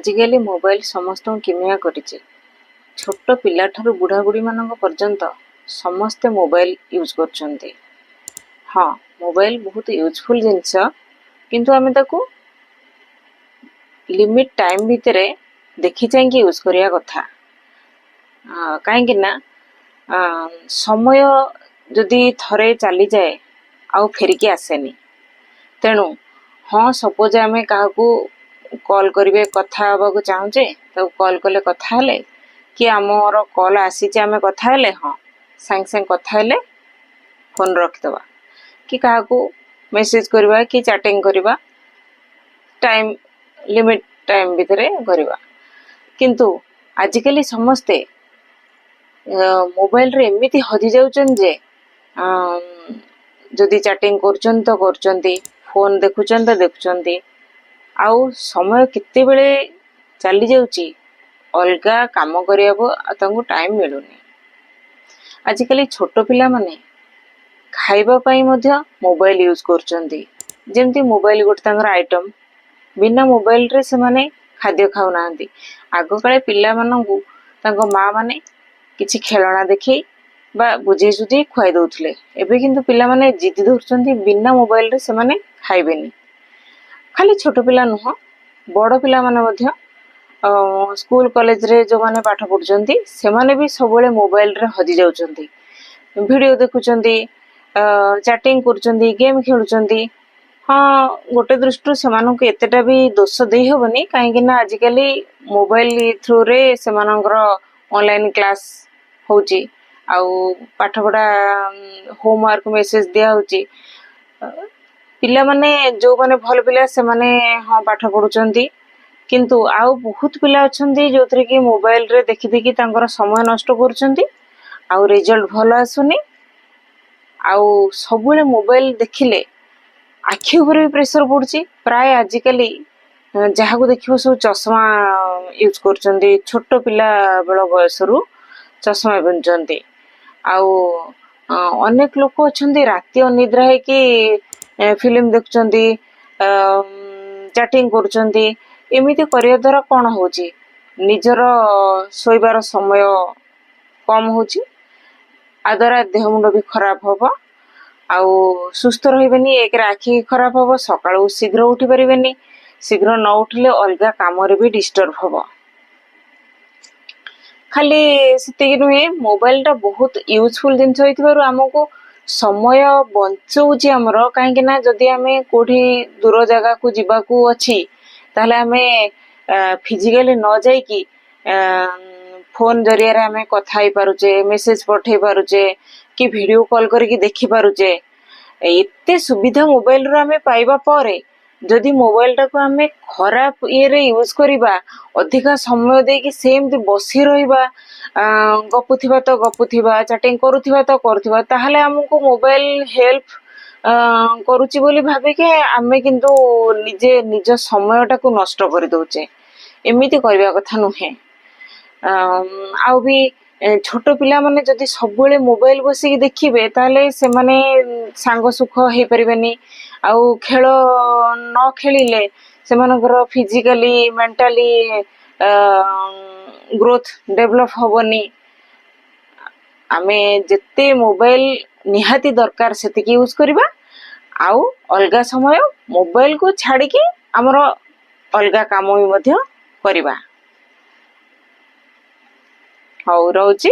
आजिकल mobile समस्त किमिया करिछि छोट पिला ठारू बुढ़ा बुढ़ी मानक पर्यंत समस्ते मोबाइल यूज करछन्ते। हाँ, मोबाइल बहुत यूजफुल जिनस किंतु आमे ताकू लिमिट टाइम भितरे देखि चाहिए यूज करिया कथा। कहीं ना समय जदि थरे चली जाए आउ फेरिकी आसेनी। तेणु हाँ, सपोज आमे काहाकू कॉल करिवे कथा हबाकू चाहूचे तो कॉल कले कथा हेले कि आमर कॉल आसीचे आमे कथा हेले हाँ सांग सांग कथा हेले फोन रखिदबा कि काहाकू मेसेज करवा कि चैटिंग करवा टाइम लिमिट टाइम भितरे करवा। किंतु आजिकली समस्ते मोबाइल रे एमिति हजि जाउछन जे जदि चैटिंग करछन तो करछन्ती फोन देखुछन तो देखुछन्ती आउ समय केते बेले चली जाउची अलगा काम करियाको तांको टाइम मिलुनी। आजिकली छोट पिला माने खाइबा पई मध्य मोबाइल यूज करछन्ती। जेमती मोबाइल गोटे तांकर आइटम बिना मोबाइल रे से माने खाद्य खाउ नांती। आगो काले पिला मानंगु तांको माँ माने किछि खेलना देखि बा बुझे सुझे खुआई दउथले। एबे किंतु पिला माने जिद्दी धरछन्ती बिना मोबाइल रे से माने खाइबेनी। खाली छोट पिला नुह बड़ पिला माने मध्य स्कूल कॉलेज रे जो माने पाठ पढुचन्ती से माने भी सबले मोबाइल रे हजि जाउचन्ती। वीडियो देखुचन्ती, चैटिंग करचन्ती, गेम खेलुचन्ती। हाँ, गोटे दृष्टि से मानक एतेटा भी दोष देई हबनी काहेकि ना आजिकली मोबाइल थ्रू रे से मानकर ऑनलाइन क्लास होची आउ पाठ पढ़ा होमवर्क मेसेज दिया होची। पिला माने जो माने भल पिला से माने हाँ पाठ पढुचन्ती किंतु आउ बहुत पिला अछन्ती जोतरे कि मोबाइल रे देखि देखि तांकर समय नष्ट करछन्ती आउ रिजल्ट भल आसुनी। आउ सबुले मोबाइल देखिले आखि ऊपर भी प्रेशर पड़ुची। प्राय आजिकली जहाको देखिबो सब चश्मा यूज करछन्ती छोट पिला बेल बयसरु चश्मा पिन्धछन्ती। आउ अनेक लोक अछन्ती राति अनिद्रा है कि फिल्म देखुचन्ती, चैटिंग करछन्ती। एमिति करिया द्वारा कोन होची निजर सोइबार समय कम होची आ द्वारा देह मुंड भी खराब होबो आउ सुस्थ रहिबेनी। एक आखि खराब होबो, सकाळू शीघ्र उठी परिबेनी, शीघ्र न उठले अलगा काम रे भी डिस्टर्ब होबो। खाली सेतिक नुहे मोबाइल टा बहुत यूजफुल जिनस होइतबारु हमको समय बंचौची हमर काहेकि ना जदि आमे कोठी दूर जगह को जिबाकू अछि ताहले आमे फिजिकली न जाई कि फोन जरिया रे आमे कथा ही पारुचे, मेसेज पठेई पारुचे कि वीडियो कॉल करके देखि पारुचे। एते सुविधा मोबाइल रो आमे पाइबा परे जदि मोबाइल टाको आमे खराब ये रे यूज करिबा अधिका समय दे कि सेमती बसी रहिबा गपुथिबा तो गपुथिबा चैटिंग करुथिबा तो करुथिबा ताहले हमको मोबाइल हेल्प करूची बोली भाबे के आमे किंतु निजे निज समय टाको नष्ट करि दउचे। एमिति करबा कथा नुहे। आउ भी छोट पिला माने जदि सबले मोबाइल बसी देखिबे ताले से माने सांग सुख हे परिबेनी आउ खेल न खेलिले से मानकर फिजिकली मेंटली ग्रोथ डेवलप होबनी। आमे जेते मोबाइल निहाती दरकार सेतिकी यूज करिबा आउ अलगा समय मोबाइल को छाड़ी के हमर अलगा काम भी मध्य करिबा। हौ रहउची।